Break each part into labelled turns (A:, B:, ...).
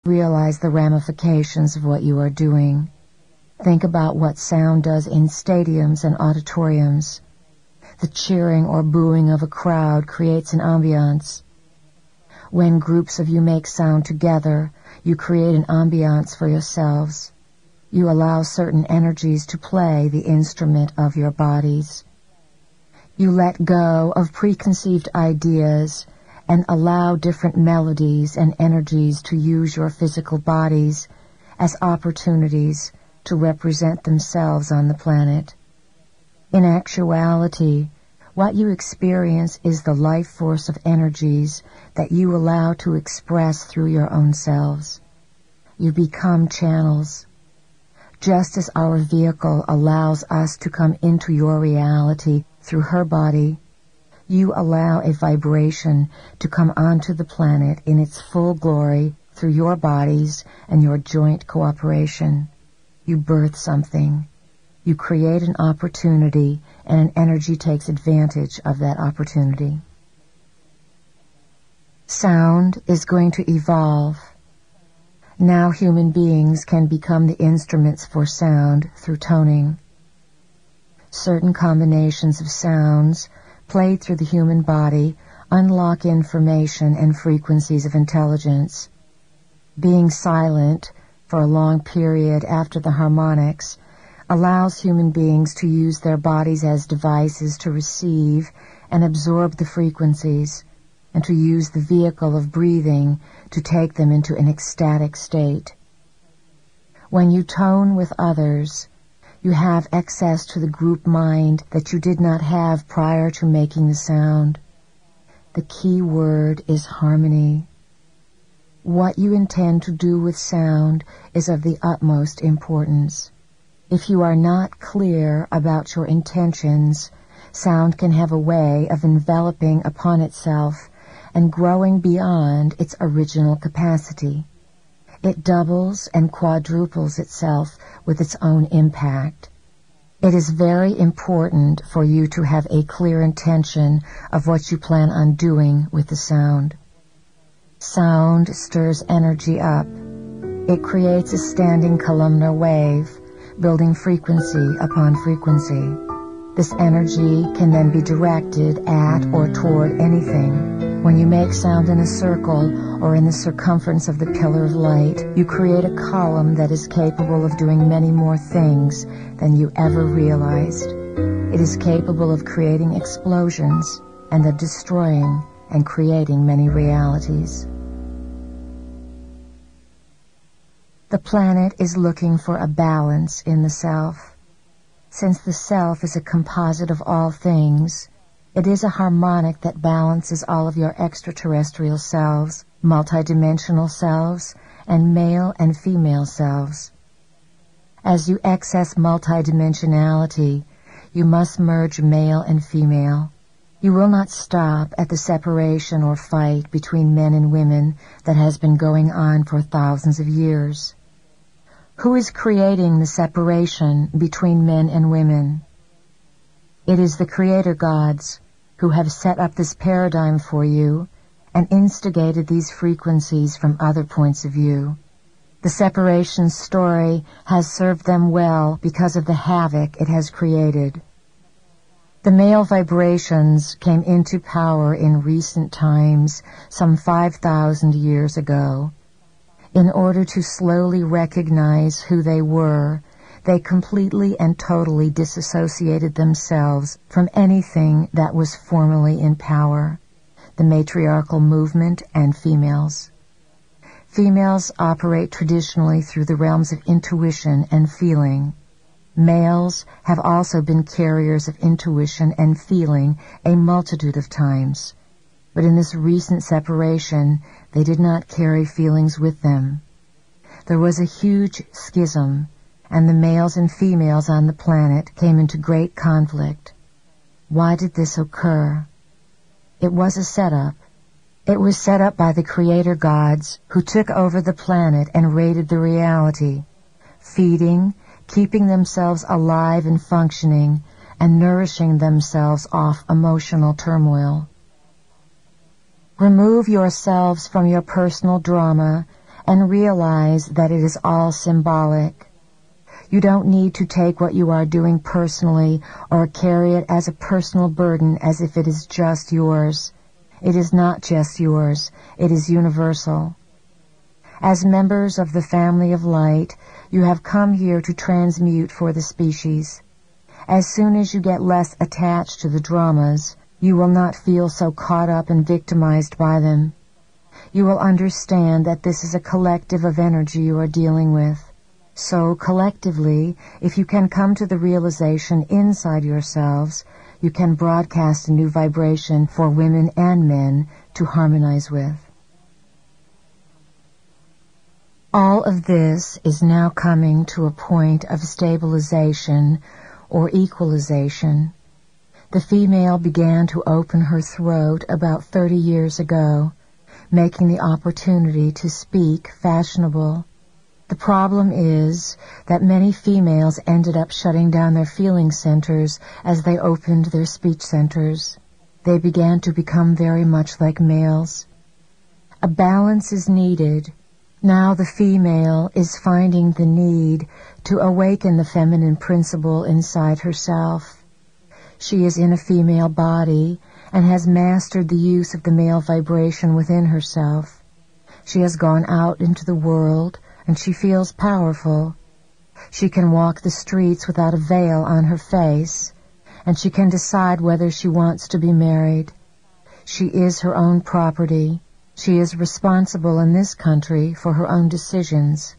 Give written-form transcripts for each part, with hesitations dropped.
A: Realize the ramifications of what you are doing. Think about what sound does in stadiums and auditoriums. The cheering or booing of a crowd creates an ambiance. When groups of you make sound together, you create an ambiance for yourselves. You allow certain energies to play the instrument of your bodies. You let go of preconceived ideas and allow different melodies and energies to use your physical bodies as opportunities to represent themselves on the planet. In actuality, what you experience is the life force of energies that you allow to express through your own selves. You become channels. Just as our vehicle allows us to come into your reality through her body, you allow a vibration to come onto the planet in its full glory through your bodies and your joint cooperation. You birth something. You create an opportunity, and an energy takes advantage of that opportunity. Sound is going to evolve. Now human beings can become the instruments for sound through toning. Certain combinations of sounds played through the human body unlock information and frequencies of intelligence. Being silent for a long period after the harmonics allows human beings to use their bodies as devices to receive and absorb the frequencies, and to use the vehicle of breathing to take them into an ecstatic state. When you tone with others, you have access to the group mind that you did not have prior to making the sound. The key word is harmony. What you intend to do with sound is of the utmost importance. If you are not clear about your intentions, sound can have a way of enveloping upon itself and growing beyond its original capacity. It doubles and quadruples itself with its own impact. It is very important for you to have a clear intention of what you plan on doing with the sound. Sound stirs energy up. It creates a standing columnar wave, building frequency upon frequency. This energy can then be directed at or toward anything. When you make sound in a circle or in the circumference of the pillar of light, you create a column that is capable of doing many more things than you ever realized. It is capable of creating explosions and of destroying and creating many realities. The planet is looking for a balance in the self. Since the self is a composite of all things, it is a harmonic that balances all of your extraterrestrial selves, multidimensional selves, and male and female selves. As you access multidimensionality, you must merge male and female. You will not stop at the separation or fight between men and women that has been going on for thousands of years. Who is creating the separation between men and women? It is the Creator gods who have set up this paradigm for you and instigated these frequencies from other points of view. The separation story has served them well because of the havoc it has created. The male vibrations came into power in recent times, some 5,000 years ago. In order to slowly recognize who they were, they completely and totally disassociated themselves from anything that was formerly in power, the matriarchal movement and females. Females operate traditionally through the realms of intuition and feeling. Males have also been carriers of intuition and feeling a multitude of times, but in this recent separation, they did not carry feelings with them. There was a huge schism, and the males and females on the planet came into great conflict. Why did this occur? It was a setup. It was set up by the Creator gods who took over the planet and raided the reality, feeding, keeping themselves alive and functioning, and nourishing themselves off emotional turmoil. Remove yourselves from your personal drama and realize that it is all symbolic. You don't need to take what you are doing personally or carry it as a personal burden as if it is just yours. It is not just yours. It is universal. As members of the family of light, you have come here to transmute for the species. As soon as you get less attached to the dramas, you will not feel so caught up and victimized by them. You will understand that this is a collective of energy you are dealing with. So, collectively, if you can come to the realization inside yourselves, you can broadcast a new vibration for women and men to harmonize with. All of this is now coming to a point of stabilization or equalization. The female began to open her throat about 30 years ago, making the opportunity to speak fashionable. The problem is that many females ended up shutting down their feeling centers as they opened their speech centers. They began to become very much like males. A balance is needed. Now the female is finding the need to awaken the feminine principle inside herself. She is in a female body and has mastered the use of the male vibration within herself. She has gone out into the world and she feels powerful. She can walk the streets without a veil on her face, and she can decide whether she wants to be married. She is her own property. She is responsible in this country for her own decisions.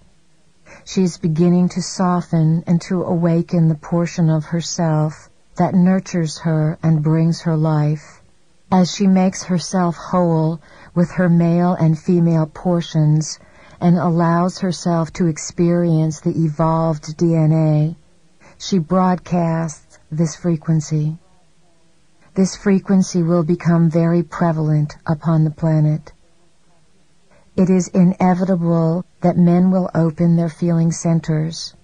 A: She is beginning to soften and to awaken the portion of herself that nurtures her and brings her life. As she makes herself whole with her male and female portions and allows herself to experience the evolved DNA, she broadcasts this frequency. This frequency will become very prevalent upon the planet. It is inevitable that men will open their feeling centers.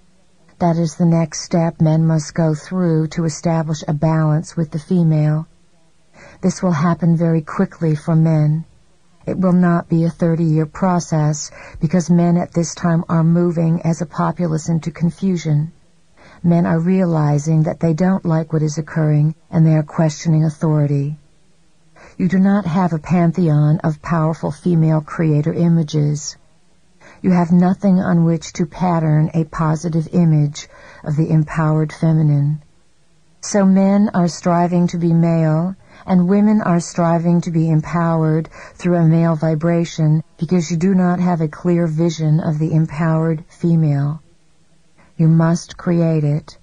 A: That is the next step men must go through to establish a balance with the female. This will happen very quickly for men. It will not be a 30-year process because men at this time are moving as a populace into confusion. Men are realizing that they don't like what is occurring and they are questioning authority. You do not have a pantheon of powerful female creator images. You have nothing on which to pattern a positive image of the empowered feminine. So men are striving to be male, and women are striving to be empowered through a male vibration because you do not have a clear vision of the empowered female. You must create it.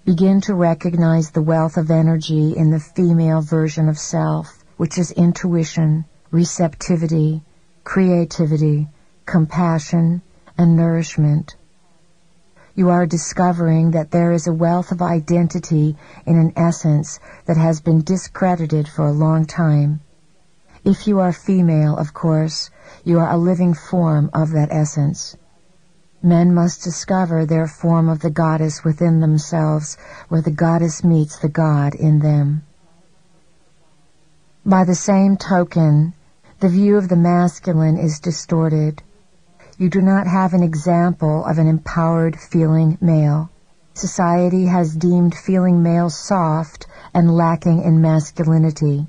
A: Begin to recognize the wealth of energy in the female version of self, which is intuition, receptivity, creativity, compassion, and nourishment. You are discovering that there is a wealth of identity in an essence that has been discredited for a long time. If you are female, of course, you are a living form of that essence. Men must discover their form of the goddess within themselves, where the goddess meets the god in them. By the same token, the view of the masculine is distorted. You do not have an example of an empowered feeling male. Society has deemed feeling males soft and lacking in masculinity.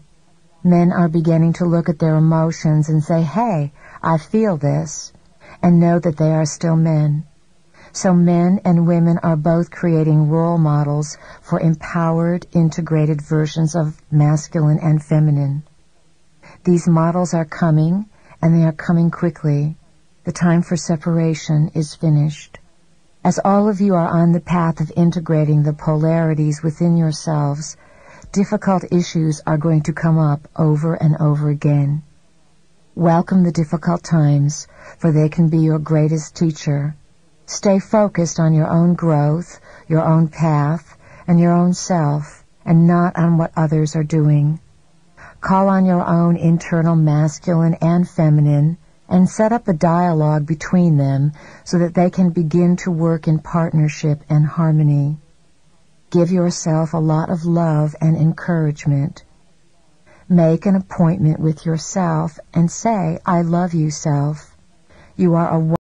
A: Men are beginning to look at their emotions and say, "Hey, I feel this," and know that they are still men. So men and women are both creating role models for empowered, integrated versions of masculine and feminine. These models are coming, and they are coming quickly. The time for separation is finished. As all of you are on the path of integrating the polarities within yourselves, difficult issues are going to come up over and over again. Welcome the difficult times, for they can be your greatest teacher. Stay focused on your own growth, your own path, and your own self, and not on what others are doing. Call on your own internal masculine and feminine, and set up a dialogue between them so that they can begin to work in partnership and harmony. Give yourself a lot of love and encouragement. Make an appointment with yourself and say, "I love you, self." You are a